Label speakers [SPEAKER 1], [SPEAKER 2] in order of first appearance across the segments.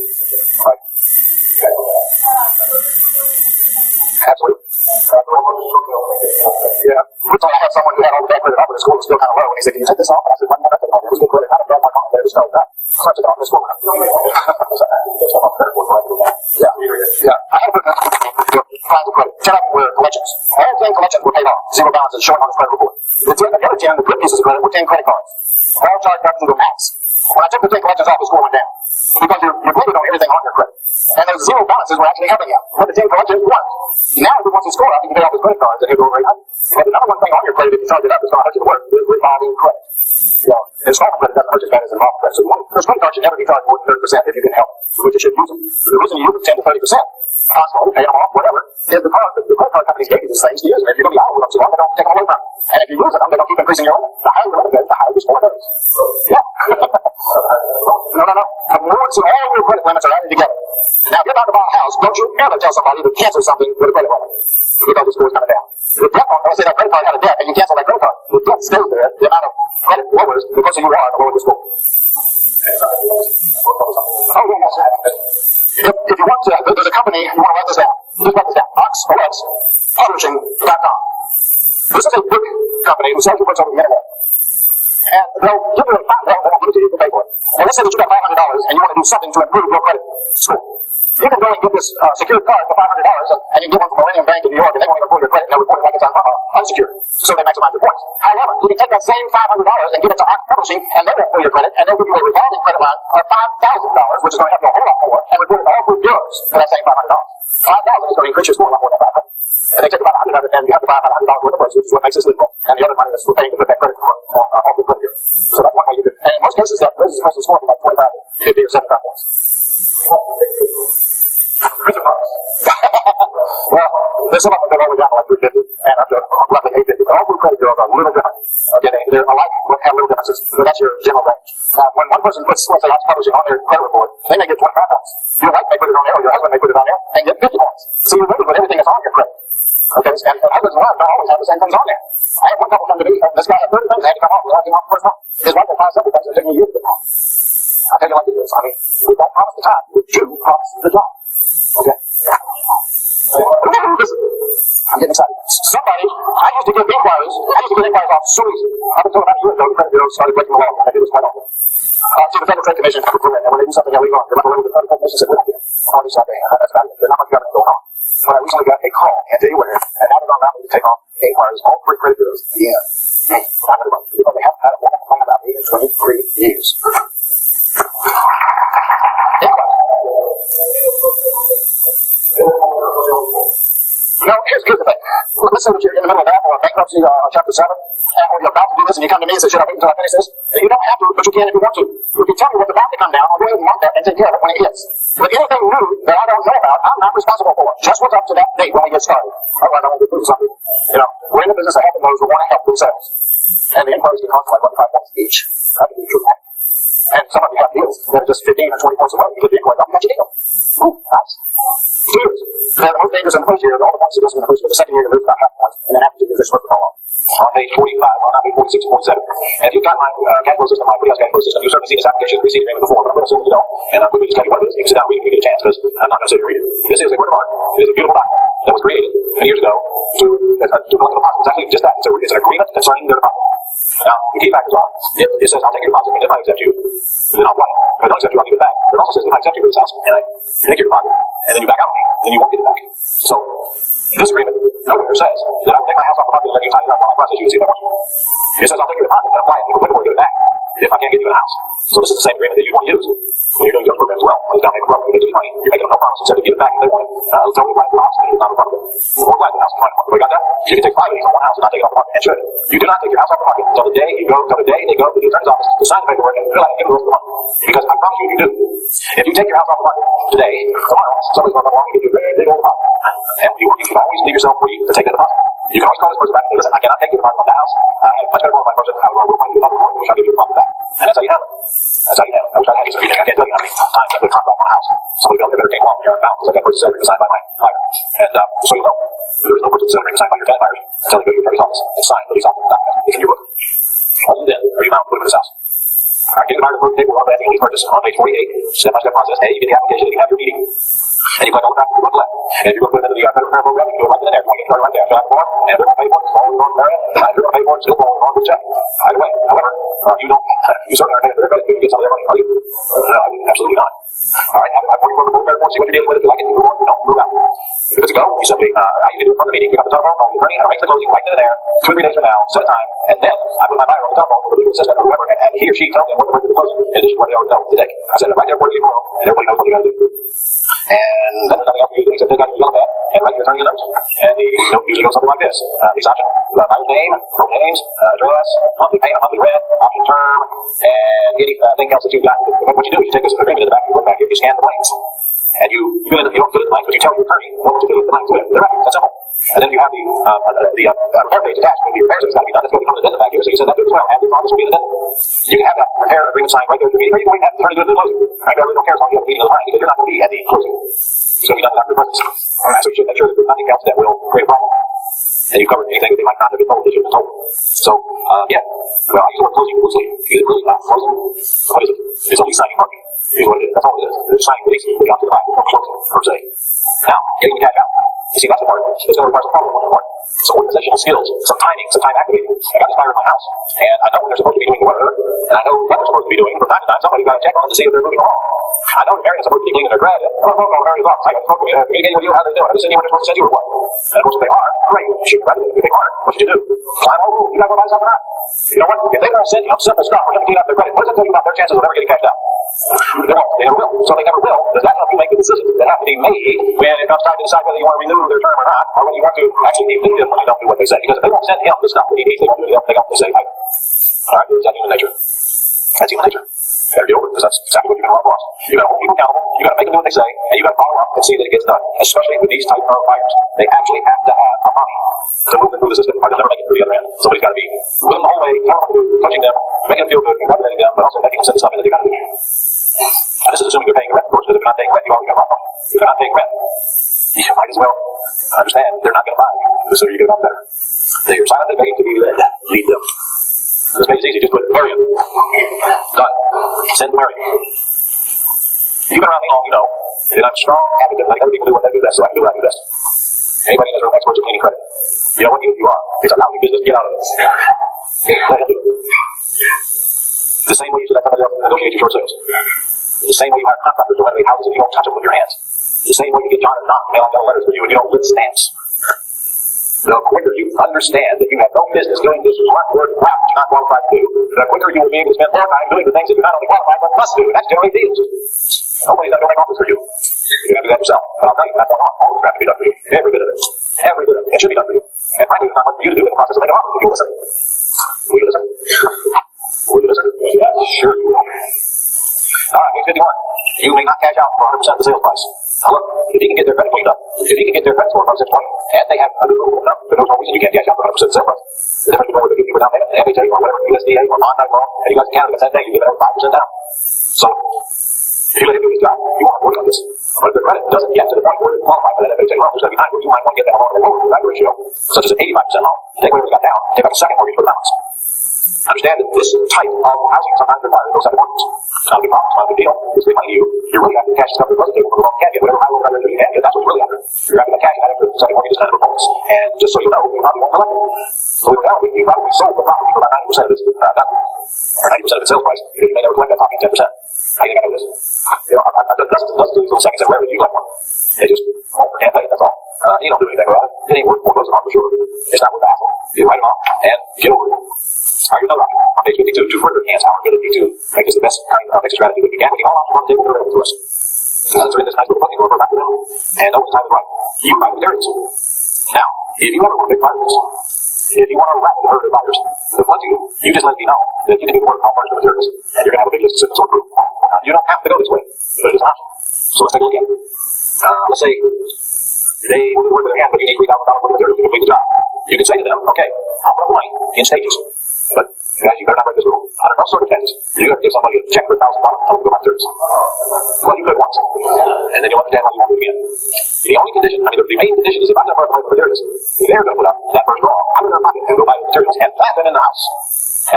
[SPEAKER 1] Right. Okay. Absolutely. Yeah. I had someone who had all the bad credit off, but the score was still kind of low, and he said, "Can you take this off?" And I said, "Why not take it off? It was good credit. I don't know my mom, but it was no that. So I took it off the score. Yeah. Yeah. I had a kinds of credit. 10 of them were collections. All 10 collections were paid off. Zero balances showing on the credit report. The other 10, the good pieces of credit, were 10 credit cards. All charged up to the max. When I took the 10 collections off, the score went down. Because you're graded on everything on your credit. And those zero balances were actually helping you. But the 10 collections weren't. Now, if he wants to score up, he can pay off his credit cards and he'll go very high. But the number one thing on your credit, if you charge it up, it's going to hurt you the worst, is revolving credit. Installment credit doesn't hurt as bad as involved credit. So those credit cards should never be charged more than 30% if you can help it, which you should use them. The reason you use them 10 to 30%, possible, pay them off, whatever, is because the credit card companies gave you these things to use them. If you're going to be out with them too long, they don't take them away from you. And if you use them, they don't keep increasing your limit. The higher your limit goes, the higher your score goes. Yeah. No. The rewards of all your credit limits are added together. Now, if you're about to buy a house, don't you ever tell somebody to cancel something with a credit limit. Because the score's coming down. The debt, let's say that credit card had a debt, and you cancel that credit card, the debt stays there, the amount of credit lowers, the closer you are, the lower the score. Oh, yes. If you want to, there's a company, you want to write this down. Just write this down. Publishing.com. This is a book company who sells your books over the internet. And they'll give you a $5 bill to you to pay for it. And let's say that you got $500 and you want to do something to improve your credit score. You can go and get this secured card for $500 and you can get one from Millennium Bank in New York and they won't even pull your credit and they'll report it like it's unsecured. So they maximize your points. However, you can take that same $500 and give it to Publishing and they won't pull your credit and they'll give you a revolving credit line of $5,000, which is going to help you a whole lot more, and report it all through bureaus for that same $500. $5,000 is going to increase your score a lot more than $500. And they take about $100 of it and you have to buy about $100 worth of books, which is what makes this legal. And the other money is we're paying to put that credit off the credit here. So that's one way you do it. And in most cases, that raises the score from like 25 to 50 or 75 points. Well, there's some of them that only got like 350 and up to roughly 850. But all three credit bureaus are a little different. Okay, they're alike, but have little differences. So that's your general range. When one person puts, let's say, Ox Publishing on their credit report, they may get 25 points. Your wife may put it on there, or your husband may put it on there, and get 50 points. So you're limited with everything that's on your credit. Okay, and husbands and wives don't always have the same things on there. I had one couple come to me, this guy had 30 things that had to come off without getting off the first month. His wife had 5 simple things that took me a year to get off. I'll tell you like it is. I mean, we don't promise the time, we do promise the job. Okay? Listen, I'm getting excited. Somebody, I used to get inquiries off so easy. Up until about a year ago, the credit bureau started breaking the law, and I did this quite often. To the Federal Trade Commission, and when they do something illegal, they're not going to the Federal Trade Commission said, we're not going to do something. That's about it. There's not much government going on. But I recently got a call, can't tell you where, and now they're going to allow me to take off inquiries, all 3 credit bureaus. Yeah. Because they haven't had a woman complain about me in 23 years. No, here's the thing. Let's say that you're in the middle of that, or bankruptcy, chapter 7, or you're about to do this, and you come to me and say, should I wait until I finish this? And you don't have to, but you can if you want to. If you tell me what's about to come down, I'll go ahead and mark that and take care of it when it hits. But anything new that I don't know about, I'm not responsible for. Just what's up to that date when we get started. Otherwise, I won't be doing something. We're in the business of helping those who want to help themselves. And the inquiries can cost like 25 points each. That can be true. And some of you have deals that are just 15 or 20 points away. You get the inquiry, don't catch your deal. Ooh, nice. 2 years. They're the most dangerous in the first year. All the points are just in the first year. The second year, you lose about half points. And then after 2 years, they're supposed to fall off. On page 45, on page 46 and 47. And if you've got my cash flow system, my Free House cash flow system, you've certainly seen this application, received it before, but I'm going to assume you don't. And I'm going to just tell you what it is. You can sit down and read it if you get a chance, because I'm not going to sit here and read it. This is a work of art. It is a beautiful document that was created many years ago to collect a deposit. It's actually just that. It's an agreement concerning their deposit. Now, the key factors are, it says I'll take your deposit, and if I accept you, then I'll write it. If I don't accept you, I'll give it back. But it also says if I accept you for this house, and I take your deposit, and then you back out on me, then you won't get it back. So, this agreement nowhere says that I'll take my house off the market and let you tie it up while I process you and see if I want you. It says I'll take your deposit and apply it and give it back if I can't get you a house. So this is the same agreement that you want to use when you're doing your program as well. When you're down making a program, you get your money. You're making no promise. Instead of give it back if they want it. Tell me to buy the house and it's not a problem. We're glad the house is fine. We got that? You can take 5 days on one house and not take it off the market. And should. You do not take your house off the market until the day they go to the attorney's office to sign the paperwork and fill out and give the rest of the money. Because I promise you, you do. If you take your house off the market today, tomorrow, somebody's going to come along and give you a very big old deposit. And you can always leave yourself free to take that deposit. You can always call this person back and say, listen, I cannot take your deposit from the house. I have much better for my person. I will find you another one, which I'll give you the deposit back. And that's how you handle it. That's how you handle it. I wish I had you. I can't tell you how many times I've been contract on a house. Somebody else better came off when you're unbound because I got purchase agreement signed by my buyer. And so you know, there is no purchase agreement signed by your tenant buyers until you go to your attorney's office and sign the lease office document in your book. Only then are you bound to put him in this house. Getting the buyer to approve the paperwork for the purchase on page 48, step-by-step process. A, you get the application, and you have your meeting. And you click on the graphic, you look left. And if you go put it into the federal program, you go right in there. You can right there. Fill out the form, and if they're going to pay for it, it's forward on the area. And if they're going to pay for it, still forward on the check. Either way, however, you don't, you certainly aren't paying for their credit. You get some of their money, are you? No, absolutely not. All right, I've worked for the board, see what you're dealing with. If you like it, you move on. You don't move out. If it's a go, you simply, you can do it from the meeting. You got the telephone, call the attorney, and arrange the closing right in there, 2 or 3 days from now, set a time, and then I put my buyer on the telephone for the legal assistant or whoever, and he or she tells me what the closing, in addition to what they already know today. I said it right there for you tomorrow, and everybody knows what you got to do. And then there's nothing else for you to do except take out your yellow pad and write your attorney a note. And the note usually goes something like this. These options, buyer's name, both names, address, monthly payment, monthly rent, option term, and anything else that you've got. What you do is you take this agreement in the back of your book back here, you scan the blanks. And you don't fill in the blanks, but you tell your attorney what to do with the blanks with. They're right. That's simple. And then you have the repair page attached. Maybe your repairs has got to be done. That's going to become an addendum back here. So you send that to as well. Add this on. This will be an addendum. You can have that repair agreement signed right there at the meeting. Or you can wait and have the attorney do it at the closing. Right? I really don't care as long as you have the meeting of the client because you're not going to be at the closing. It's going to be done after the purchase. All right. So you should make sure that there's nothing else that will create a problem. And you covered anything that they might not have been told. They should have been told. So yeah. Well, I use the word closing loosely. Is it really not closing? What is it? It's only signing parking. Here's what it is. That's all it is. They're signing release. They got to the buy. No closing per se. Now, getting the cash out. You see, that's the part. It's going to require some problem on the part. Some organizational skills, some timing, some time activating. I got this buyer in my house, and I know what they're supposed to be doing to work, and I know what they're supposed to be doing. From time to time, somebody's got to check on to see if they're moving along. I know the parents are supposed to be cleaning their grad. I don't know if Mary's office. I got to talk with you. Communicating with you how they're doing. Have they sent you when they're supposed to send you or what? And of course, if they are, great. Shoot, right? If they aren't, what should you do? Climb over. You got to go buy something out. You know what? If they don't send you simple stuff, we're going to clean up their credit. What does that tell you about their chances of ever getting cashed out? They won't. They never will. So they never will. Does that help you make the decisions that have to be made when it comes time to decide whether you want to renew their term or not, or whether you want to actually deplete them when you don't do what they say? Because if they won't send him the stuff that he needs, they won't do it. They don't say, hey. All right, is that human nature? That's human nature. You better deal with it because that's exactly what you're going to run across. You got to hold people accountable. You got to make them do what they say, and you got to follow up and see that it gets done. Especially with these type of buyers, they actually have to have a money to move them through the system, or they'll never make it through the other end. Somebody's got to be with them the whole way, coaching them, making them feel good, congratulating them, but also making them send stuff in that they got to do. Now, this is assuming you're paying rent, of course, because if you're not paying rent, you already got a problem. If you're not paying rent, you might as well understand they're not going to buy you. The sooner you get it on better. They're silently begging to be led. Lead them. This page is easy. Just put Marion. Done. Send Marion. You've been around me long, you know. And I'm a strong advocate letting other people do what they do best, so I can do what I do best. Anybody in this room experts at cleaning credit? You know what? Even if you are, it's a lousy business. Get out of it. Let him do it. The same way you should let somebody else negotiate your short sales. The same way you hire contractors to renovate houses if you don't touch them with your hands. The same way you get John and Don to mail out letters for you and you don't lick stamps. The quicker you understand that you have no business doing this smart work crap that you're not qualified to do, the quicker you will be able to spend more time doing the things that you're not only qualified but must do. That's generally deals. Nobody's not going to make offers for you. You have to do that yourself. But I'll tell you, that's not all the crap to be done for you. Every bit of it. Every bit of it. It should be done for you. And frankly, it's not much for you to do in the process of making offers if you listen. Will you listen? Will you listen? Yeah, sure you will. Alright, page 51. You may not cash out for 100% of the sales price. Now look, if he can get their credit cleaned up, if he can get their credit score above 620, and they have a good rule enough, there's no reason you can't cash out for 100% of the sales price. The difference between whether you give down payment, FHA or whatever, USDA or bond-type loan, and you guys in Canada get that day, you give it 5% down. So, if you let him do his job, you want to work on this. But if the credit doesn't get to the point where it's qualified for that FHA loan, there's going to be times where you might want to get that loan at a lower value ratio, such as an 85% loan. Take whatever you got down, take out a second mortgage for the balance. Understand that this type of housing sometimes requires those type of mortgages. It's not a big problem, it's not a big deal. It's big money to you. You're really after the cash stuff that doesn't take what you can't get, whatever high low value you can get, that's what you're really after. You're after the cash, not after the second mortgage, kind of performance. And just so you know, you probably won't collect it. So we know you probably sold the property for about 90% of its done, or 90% of its sales price, because you may never collect that property 10%. How do you think I know this? You know, I've done dozens of these little seconds that rarely do you collect one. They just can't pay it, that's all. You don't do anything about it. It ain't worth more closing on for sure. It's not worth the hassle. You write them off and get over it. Are you know that? On page 52, to further enhance our ability to make this the best exit strategy that we can, we can all options on the table available to us. So in this nice little book, you go back to them, and know the time is right. You buy the areas. Now, if you ever want to make buyers, if you want to rapid herd of buyers, the fun to you just let me know that you can do the work on first of materials, and you're going to have a big list of systems on proof. You don't have to go this way, but it is an option. So let's take a look at it. Let's say they will work with their hand, but you need $3,000 worth of materials to complete the job. You can say to them, okay, I'll put a line in stages. But guys, you better not break this rule. Under no circumstances, you're going to give somebody a check for $1,000 and tell them to go buy materials. Well, you could once, and then you'll understand why you won't do it again. The only condition, the main condition is if I'm going to put materials, they're going to put up that first draw, I'm in their pocket and go buy the materials and plant them in the house.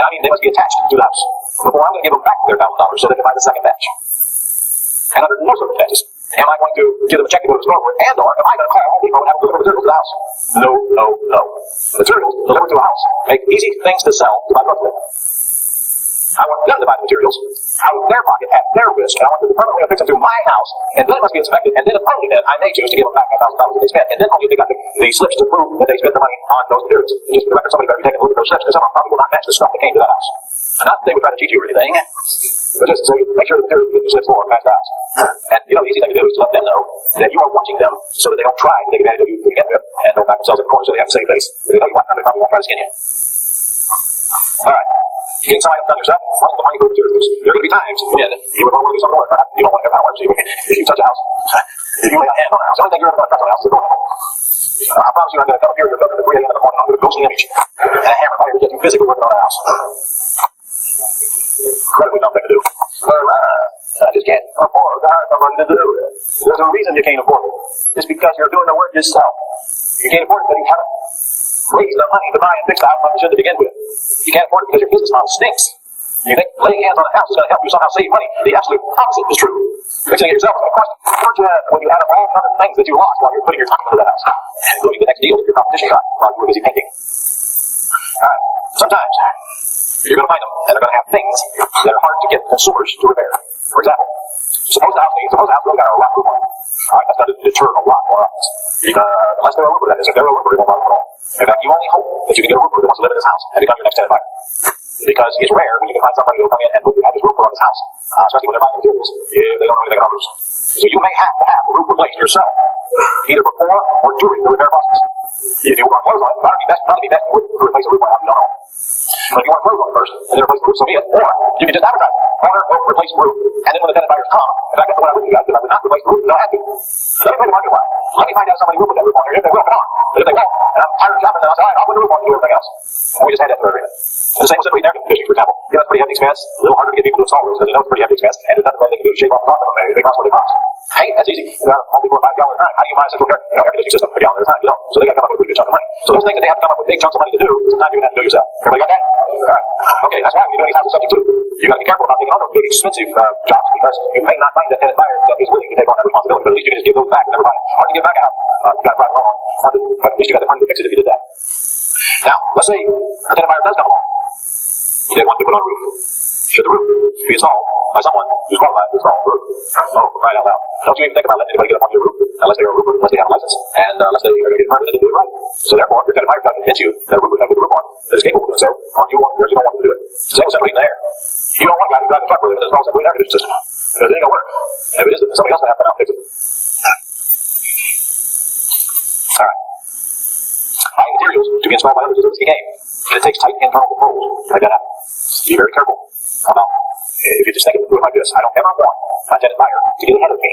[SPEAKER 1] And I mean, they must be attached to the house. before I'm going to give them back their $1,000 so they can buy the second batch. And under no circumstances am I going to give them a check to go to the store with, and or am I going to call Home Depot and have them deliver materials to the house? No, no, no. Materials delivered to a house make easy things to sell to my brother. I want them to buy the materials out of their pocket at their risk, and I want them to permanently affix them to my house, and then it must be inspected, and then if only then I may choose to give them back $1,000 that they spent, and then only if they got the slips to prove that they spent the money on those materials. Just for the record, somebody better be taking a look at those slips, because some of them probably will not match the stuff that came to that house. Not that they would try to cheat you or anything, but just so you make sure that they're getting the slips for and match the house. And the easy thing to do is to let them know that you are watching them so that they don't try to take advantage of you to begin with, and don't back themselves in the corner so they have to save face. If they know you want them, they probably won't try to skin you. Alright. Getting some items done yourself, what's the money for materials? There are going to be times when you would want to do something more. You don't want to have power. If you touch a house, if you lay a hand on a house, the only thing you're ever going to touch on a house is the door. I promise you I'm going to come here and you're looking at 3 a.m. in the morning with a ghostly image and a hammer. You're getting physically working on a house. Incredibly dumb thing to do. I just can't afford to hire somebody to do it. There's a reason you can't afford it. It's because you're doing the work yourself. You can't afford it because you haven't raised the money to buy and fix the house like you should to begin with. You can't afford it because your business model stinks. You think laying hands on a house is going to help you somehow save money. The absolute opposite is true. Fixing it yourself is going to cost you when you add up all the other things that you lost while you're putting your time into that house, including the next deal that your competition got while you were busy painting. Alright, sometimes you're going to find them, and they're going to have things that are hard to get consumers to repair. For example, suppose the house really got a rock roof on it. Alright, that's going to deter a lot more office. Unless they're a roofer, that is, if they're a roofer, they won't bother at all. In fact, you only hope that you can get a roofer that wants to live in this house and become your next tenant buyer. Because it's rare when you can find somebody who will come in and have this roofer on his house, especially when they're buying materials. Yeah, they don't know anything about roofs. So you may have to have the roof replaced yourself, either before or during the repair process. If you want clothes on it, probably be best to replace the roof on it. You don't know. But if you want clothes on it first, and then replace the roof, so be it. Or you can just advertise it. Owner will replace the roof. And then when the tenant buyers come, in fact, that's what I would do, guys, because I would not replace the roof, they'll have to. Let me play the market wire. Let me find out if somebody will put that roof on here. If they will, come on. But if they won't, and I'm tired of shopping, then I'll say, all right, I'll put the roof on and do everything else. And we just had that for agreement. And the same with simply air conditioning, for example. You know, it's pretty heavy expense. A little harder to get people to install roofs because they know it's pretty heavy expense. And there's nothing they can do to shave off the profit. They cost what they cost. Hey, that's easy. All people are $5 a time. How do you buy a central air conditioning system for $1 at a time? You don't. So they got to come up with a pretty good chunk of money. So those things that they have to come up with big chunks of money to do, sometimes you're going to have to do yourself. Everybody got that? Alright. Okay, that's why when you're doing these types of subject too. You got to be careful about taking on those big expensive jobs because you may not find that tenant buyer that is willing to take on that responsibility, but at least you can just give those back and never mind. Hard to give back out. You got it right along. But at least you got the money to fix it if you did that. Now, let's say a tenant buyer does come along. They want to put on a roof. Should the roof be installed by someone who's qualified to install the roof? Oh, right out loud. Don't you even think about letting anybody get up on your roof unless they are a roofer, unless they have a license, and unless they are going to get permitted to do it right. So therefore, your tenant buyer doesn't convince you that a roofer can put the roof on that is capable of doing so, or you don't want them to do it. Same with separating the air. You don't want guys who drive a truck with it and install a separating air conditioning system. Because it ain't going to work. If it is, somebody else will have to come out and fix it. Alright. Buying materials to be installed by others is a risky game. And it takes tight internal controls to make that happen. Be very careful about if you just think of it like this. I don't ever want my tenant buyer to get ahead of me.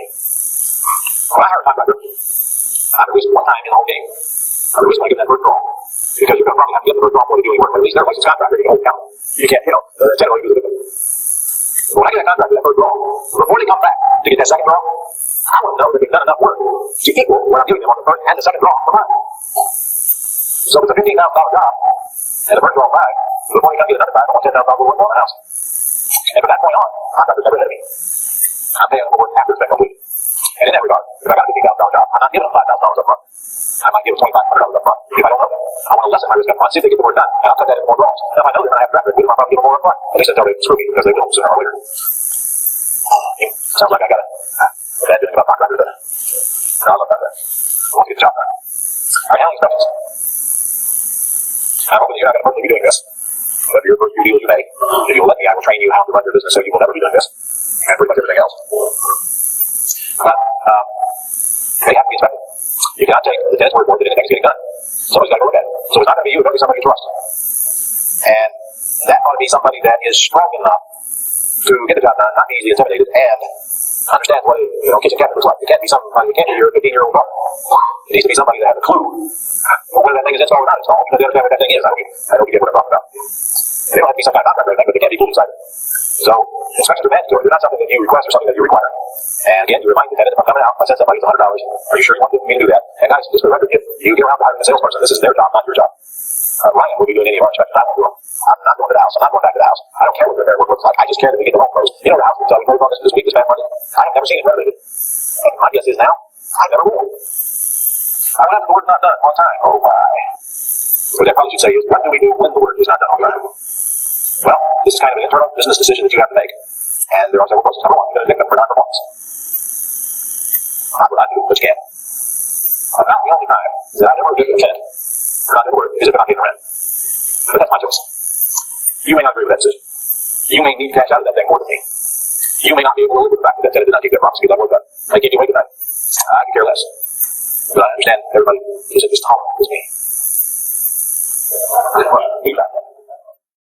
[SPEAKER 1] When I hire a contractor, I'm at least one time in the whole game. I'm at least going to get that first draw. Because you're going to probably have to get the first draw before you're doing work. But at least they're a licensed contractor. You can hold count. You can't, the tenant will use it. But when I get that contractor that first draw, before they come back to get that second draw, I want to know that they've done enough work to equal what I'm giving them on the first and the second draw for mine. So if it's a $15,000 job, and the first draw $5, before you come get another $5, I want $10,000 worth on the house. And from that point on, contractors never ahead of me. I'm paying for work after it's been complete. And in that regard, if I got a $15,000 job, I'm not giving them $5,000 up front. I might give them $2,500 up front if I don't know them. I want to lessen my risk up front, see if they get the work done, and I'll cut that in more draws. And if I know they're going to have a track record, I'll probably give them more up front. At least until they screw me, because they will sooner or later. Sounds like I got a bad feeling about contractors. I love that. I want to get the job done. Alright, handling expenses. I'm hoping you're not going to personally be doing this. Whatever your first few deals you make, if you'll let me, I will train you how to run your business so you will never be doing this. And pretty much everything else. But, they have to be inspected. You cannot take the tenant's word for it that anything's getting done. Somebody's got to look at it. So it's not going to be you, it's going to be somebody you trust. And that ought to be somebody that is strong enough to get the job done, not be easily intimidated, and understands what a kitchen cabinet looks like. It can't be somebody, it can't be your 15-year-old daughter. It needs to be somebody that has a clue whether that thing is installed or not installed, because they understand what that thing is. I don't get what I'm talking about. They don't have to be some kind of contractor or anything, but they can't be fooled inside it. So, inspections are mandatory. They're not something that you request or something that you require. And again, you remind the tenant, if I'm coming out, if I send somebody $100, are you sure you want me to do that? And guys, just for the record, if you get around to hiring a salesperson, this is their job, not your job. Ryan will be doing any of our inspections. I won't do them. I'm not going to the house. I'm not going back to the house. I don't care what their work looks like. I just care that we get the home closed. You know the house we moved on this week to spend money. I have never seen it renovated. And my guess is now, I never will. I would have the work not done on time. Oh, why? What I probably should say is, what do we do when the work is not done on time? Well, this is kind of an internal business decision that you have to make. And there are several questions. Number one, you're going to pick them for non-performance. Not what I do, but you can. About the only time that I ever give consent for not doing work is if I'm not getting rent. But that's my choice. You may not agree with that decision. You may need cash out of that thing more than me. You may not be able to live with the fact that that tenant did not keep their promise to get that work done. They keep you awake at night. I could care less. But I understand everybody isn't as tolerant as me. Feedback.